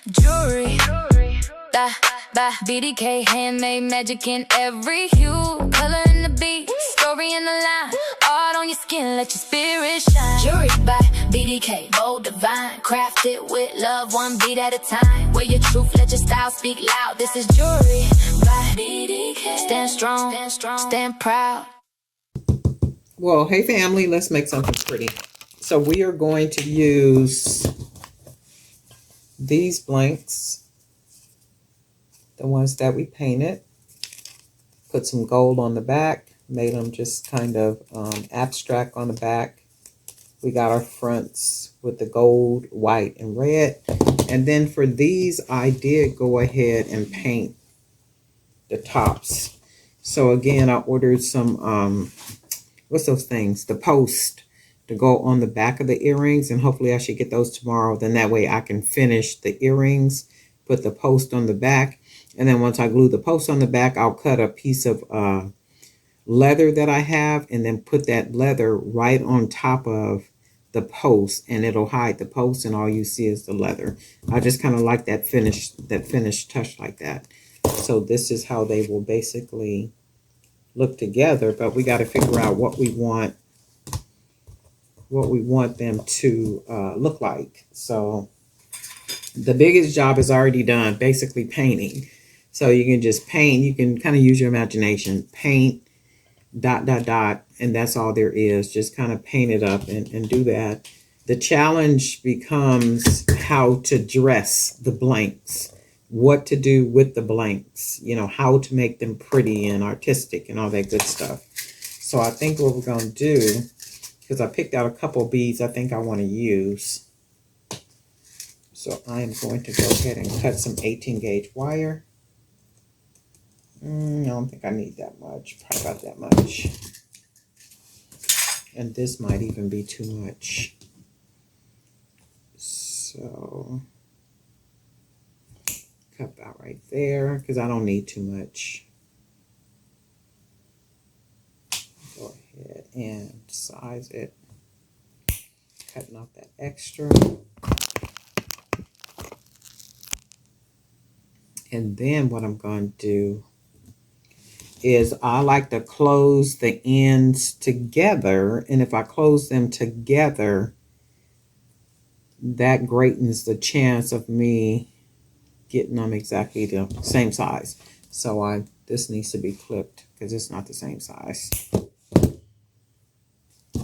Jewelry, by BDK, handmade magic in every hue, color in the beat, story in the line, art on your skin, let your spirit shine. Jewelry by BDK, bold, divine, crafted with love, one beat at a time. Wear your truth, let your style speak loud. This is jewelry by BDK. Stand strong, stand proud. Well, hey family, let's make something pretty. So we are going to use these blanks, the ones that we painted, put some gold on the back, made them just kind of abstract on the back. We got our fronts with the gold, white, and red. And then for these, I did go ahead and paint the tops. So again, I ordered some, what's those things? The post to go on the back of the earrings, and hopefully I should get those tomorrow. Then that way I can finish the earrings, put the post on the back, and then once I glue the post on the back, I'll cut a piece of leather that I have and then put that leather right on top of the post, and it'll hide the post and all you see is the leather. I just kind of like that finished touch like that. So this is how they will basically look together, but we got to figure out what we want them to look like. So the biggest job is already done, basically painting. So you can just paint, you can kind of use your imagination, paint, dot, dot, dot, and that's all there is. Just kind of paint it up and do that. The challenge becomes how to dress the blanks, what to do with the blanks, you know, how to make them pretty and artistic and all that good stuff. So I think what we're going to do, because I picked out a couple of beads I think I want to use. So I am going to go ahead and cut some 18 gauge wire. I don't think I need that much, probably about that much. And this might even be too much. So cut about right there, because I don't need too much. Go ahead and size it, cutting off that extra. And then what I'm going to do is I like to close the ends together, and if I close them together, that greatens the chance of me getting them exactly the same size. So this needs to be clipped because it's not the same size.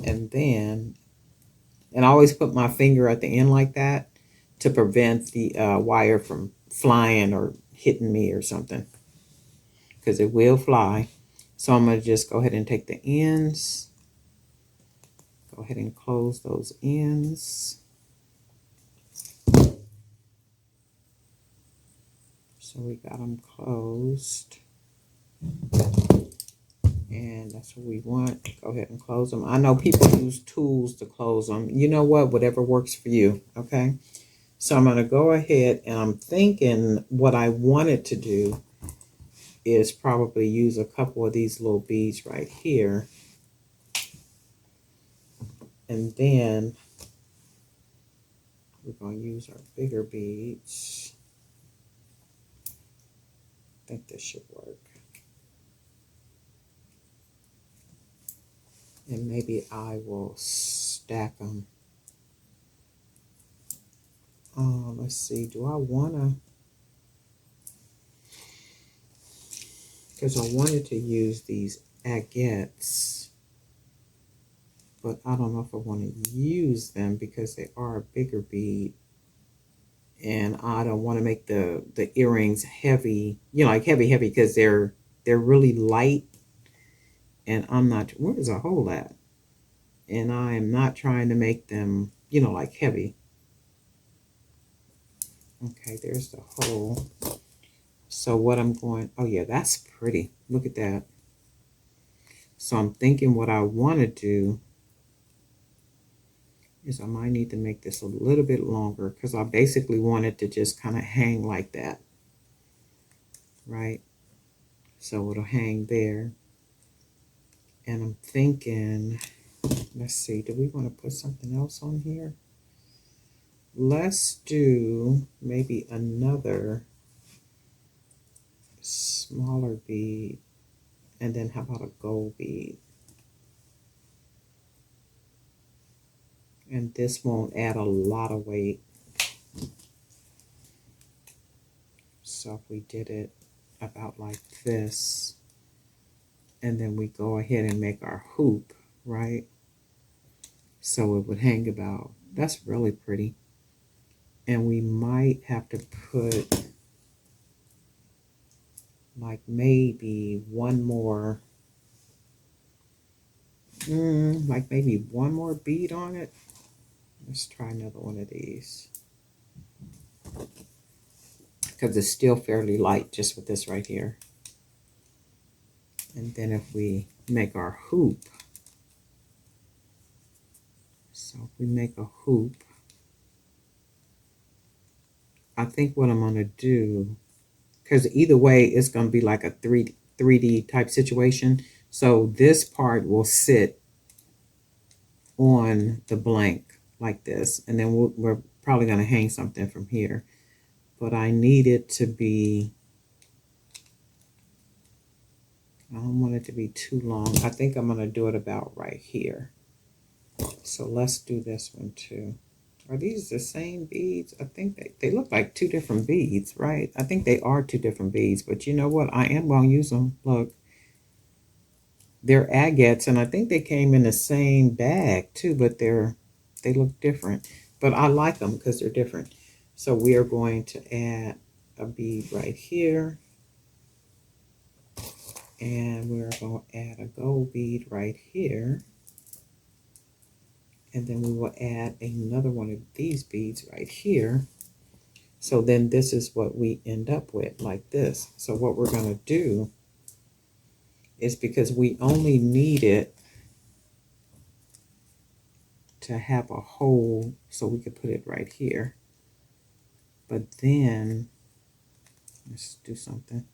And then, and I always put my finger at the end like that to prevent the wire from flying or hitting me or something, because it will fly. So I'm going to just go ahead and take the ends, go ahead and close those ends. So we got them closed. And that's what we want. Go ahead and close them. I know people use tools to close them. You know what? Whatever works for you. Okay. So I'm going to go ahead, and I'm thinking what I wanted to do is probably use a couple of these little beads right here. And then we're going to use our bigger beads. I think this should work. And maybe I will stack them. Let's see. Do I want to? Because I wanted to use these agates, but I don't know if I want to use them because they are a bigger bead, and I don't want to make the earrings heavy, you know, like heavy, because they're really light, and I'm not. Where's the hole at? And I am not trying to make them, you know, like heavy. Okay, there's the hole. So what I'm going, oh yeah, that's pretty. Look at that. So I'm thinking what I want to do is I might need to make this a little bit longer, because I basically want it to just kind of hang like that. Right? So it'll hang there. And I'm thinking, let's see, do we want to put something else on here? let's do maybe another smaller bead, and then how about a gold bead? And this won't add a lot of weight. So if we did it about like this, and then we go ahead and make our hoop, right? So it would hang about, that's really pretty. And we might have to put like maybe one more, like maybe one more bead on it. Let's try another one of these. Because it's still fairly light just with this right here. And then if we make our hoop, so if we make a hoop, I think what I'm going to do, because either way it's going to be like a 3D type situation. So this part will sit on the blank like this, and then we're probably going to hang something from here. But I need it to be, I don't want it to be too long. I think I'm going to do it about right here. So let's do this one too. Are these the same beads? I think they look like two different beads, right? I think they are two different beads, but you know what? I am going to use them. Look, they're agates, and I think they came in the same bag too, but they look different. But I like them because they're different. So we are going to add a bead right here. And we're going to add a gold bead right here. And then we will add another one of these beads right here. So then this is what we end up with, like this. So what we're going to do is, because we only need it to have a hole, so we could put it right here. But then, let's do something.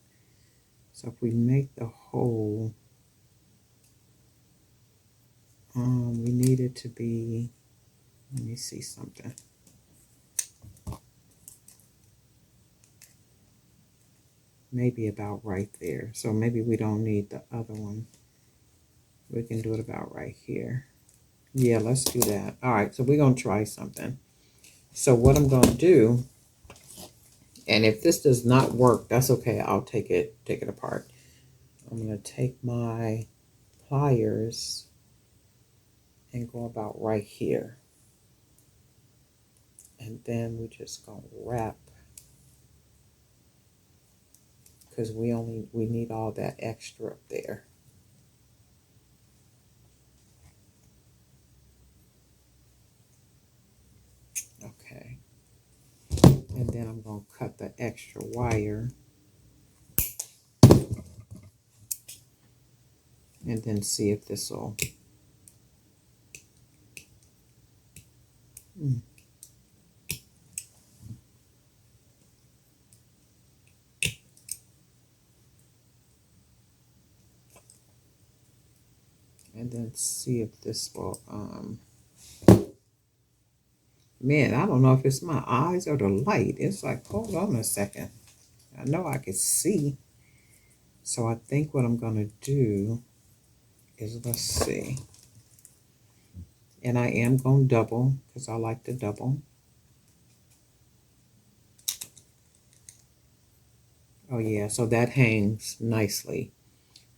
So if we make the hole, we need it to be, let me see something. Maybe about right there. So maybe we don't need the other one. We can do it about right here. Yeah, let's do that. All right, so we're going to try something. So what I'm going to do, and if this does not work, that's okay. I'll take it apart. I'm going to take my pliers and go about right here. And then we're just going to wrap, because we need all that extra up there. Okay. And then I'm going to cut the extra wire. And then see if this will. And then see if this will, man, I don't know if it's my eyes or the light. It's like, hold on a second. I know I can see. So I think what I'm going to do is, let's see. And I am going to double, because I like to double. Oh yeah, so that hangs nicely.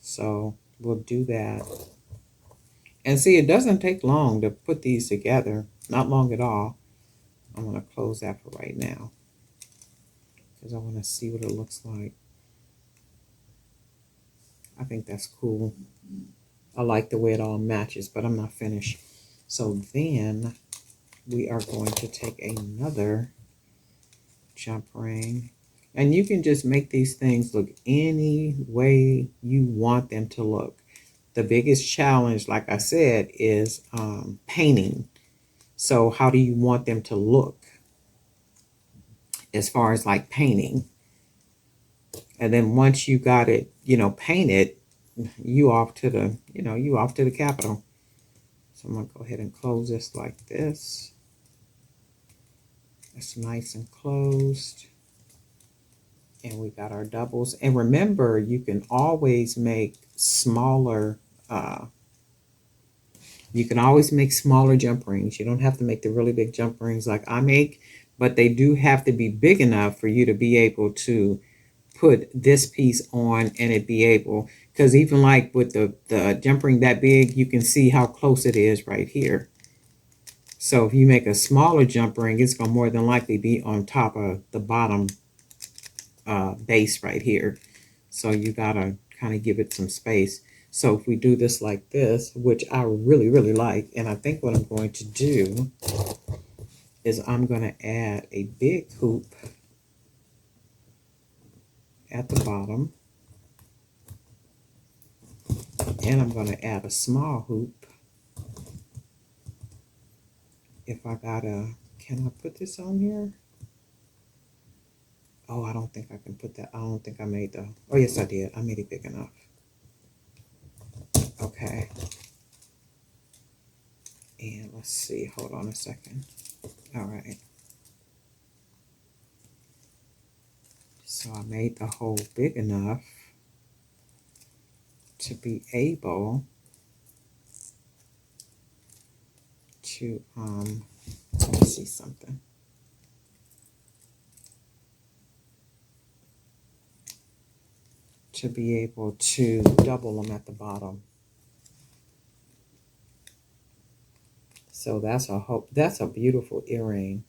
So we'll do that. And see, it doesn't take long to put these together. Not long at all. I'm going to close that for right now, because I want to see what it looks like. I think that's cool. I like the way it all matches, but I'm not finished. So then we are going to take another jump ring. And you can just make these things look any way you want them to look. The biggest challenge, like I said, is painting. So how do you want them to look as far as like painting? And then once you got it, painted, you off to the capital. So I'm going to go ahead and close this like this. It's nice and closed. And we got our doubles. And remember, you can always make smaller, you can always make smaller jump rings. You don't have to make the really big jump rings like I make, but they do have to be big enough for you to be able to put this piece on and it be able, because even like with the jump ring that big, you can see how close it is right here. So if you make a smaller jump ring, it's going to more than likely be on top of the bottom base right here. So you gotta kind of give it some space. So if we do this like this, which I really, really like, and I think what I'm going to do is I'm going to add a big hoop at the bottom, and I'm going to add a small hoop. If I gotta, can I put this on here? Oh, I don't think I can put that. I don't think I made the, oh yes I did. I made it big enough. Okay. And let's see, hold on a second. All right. So I made the hole big enough to be able to, let me see something. To be able to double them at the bottom. So that's a beautiful earring.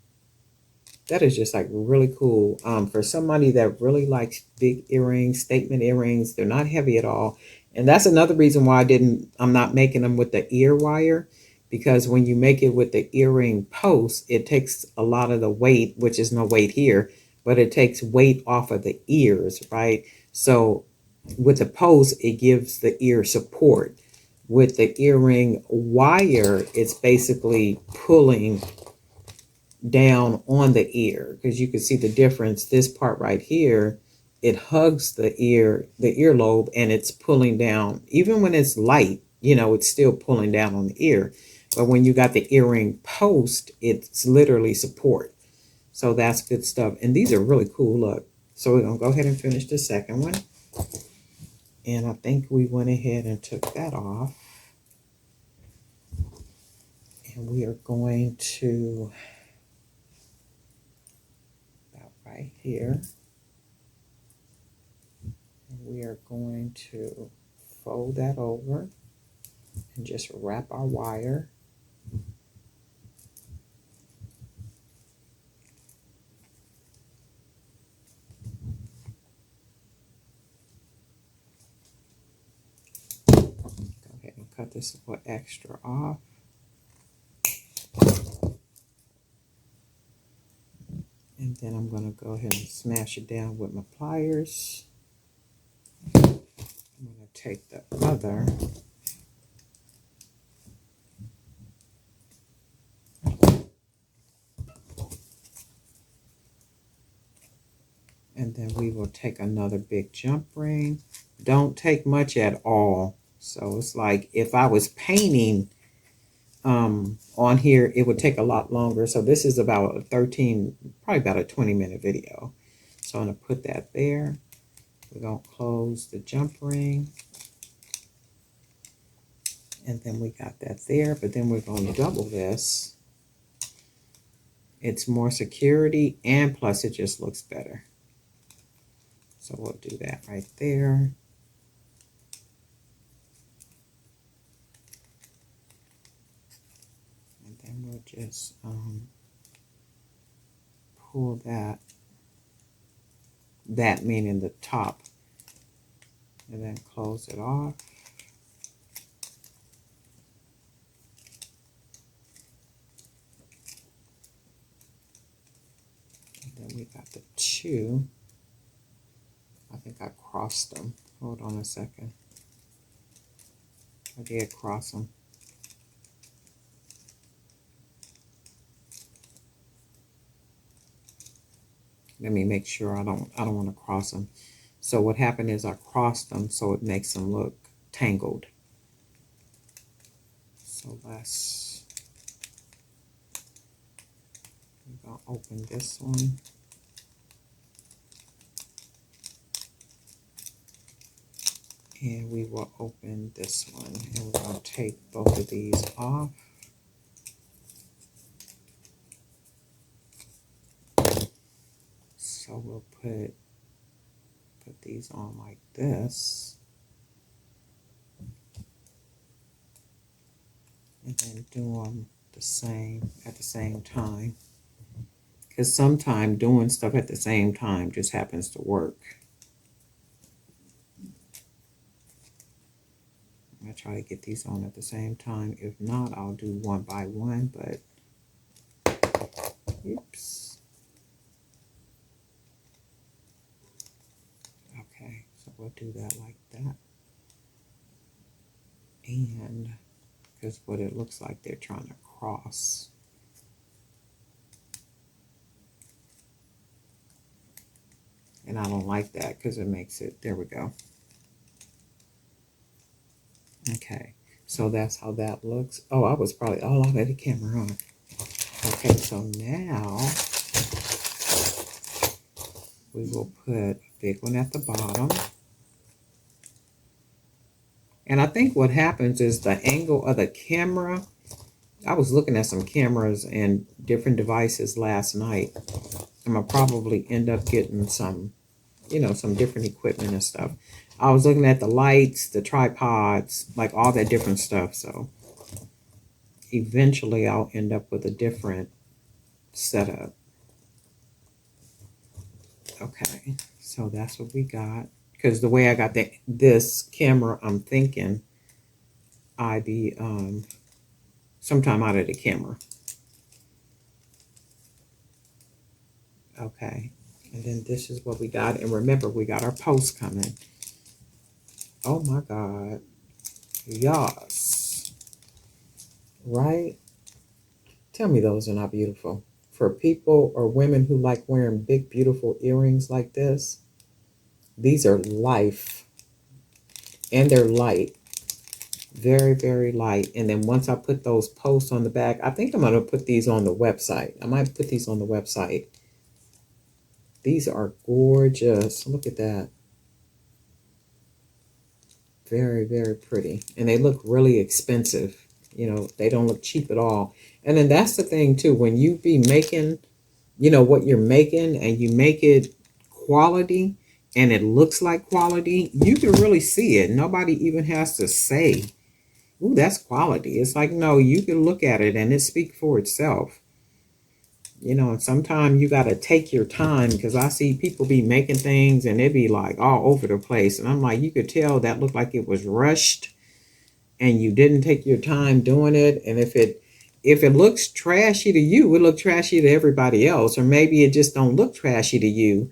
That is just like really cool. For somebody that really likes big earrings, statement earrings, they're not heavy at all. And that's another reason why I'm not making them with the ear wire, because when you make it with the earring post, it takes a lot of the weight, which is no weight here, but it takes weight off of the ears, right? So with the post, it gives the ear support. With the earring wire, it's basically pulling down on the ear, because you can see the difference. This part right here, it hugs the earlobe, and it's pulling down. Even when it's light, it's still pulling down on the ear. But when you got the earring post, it's literally support. So that's good stuff. And these are really cool. Look. So we're going to go ahead and finish the second one. And I think we went ahead and took that off. And we are going to, about right here, and we are going to fold that over and just wrap our wire. Go ahead and cut this little extra off. And then I'm going to go ahead and smash it down with my pliers. I'm going to take the other and then we will take another big jump ring. Don't take much at all. So it's like if I was painting on here, it would take a lot longer. So this is about a probably about a 20-minute video. So I'm going to put that there. We're going to close the jump ring. And then we got that there, but then we're going to double this. It's more security, and plus it just looks better. So we'll do that right there. And then we'll just pull that meaning the top, and then close it off. And then we got the two. I think I crossed them. Hold on a second. I did cross them. Let me make sure I don't want to cross them. So what happened is I crossed them, so it makes them look tangled. So we're going open this one. And we will open this one. And we're going to take both of these off. So we'll put these on like this. And then do them the same at the same time. Because sometimes doing stuff at the same time just happens to work. I'm going to try to get these on at the same time. If not, I'll do one by one, but oops. Okay, so we'll do that like that. And because what it looks like they're trying to cross. And I don't like that because it makes it, there we go. Okay, so that's how that looks. Oh, I was probably all out of the camera on. Okay, so now we will put a big one at the bottom. And I think what happens is the angle of the camera, I was looking at some cameras and different devices last night. I'm going to probably end up getting some, you know, some different equipment and stuff. I was looking at the lights, the tripods, like all that different stuff. So eventually I'll end up with a different setup. Okay, so that's what we got. Because the way I got this camera, I'm thinking I'd be sometime out of the camera. Okay, and then this is what we got. And remember, we got our post coming. Oh my God. Yes. Right? Tell me those are not beautiful. For people or women who like wearing big, beautiful earrings like this, these are life. And they're light. Very, very light. And then once I put those posts on the back, I think I'm going to put these on the website. I might put these on the website. These are gorgeous. Look at that. Very, very pretty. And they look really expensive. You know, they don't look cheap at all. And then that's the thing too. When you be making, you know, what you're making and you make it quality and it looks like quality, you can really see it. Nobody even has to say, ooh, that's quality. It's like, no, you can look at it and it speaks for itself. You know, and sometimes you got to take your time, because I see people be making things and it be like all over the place. And I'm like, you could tell that looked like it was rushed and you didn't take your time doing it. And if it looks trashy to you, it look trashy to everybody else. Or maybe it just don't look trashy to you.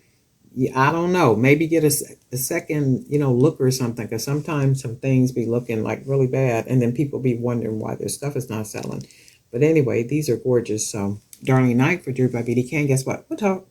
I don't know. Maybe get a second, you know, look or something. Because sometimes some things be looking like really bad. And then people be wondering why their stuff is not selling. But anyway, these are gorgeous. So, darling night for Drew by BD Can. Guess what? We'll talk.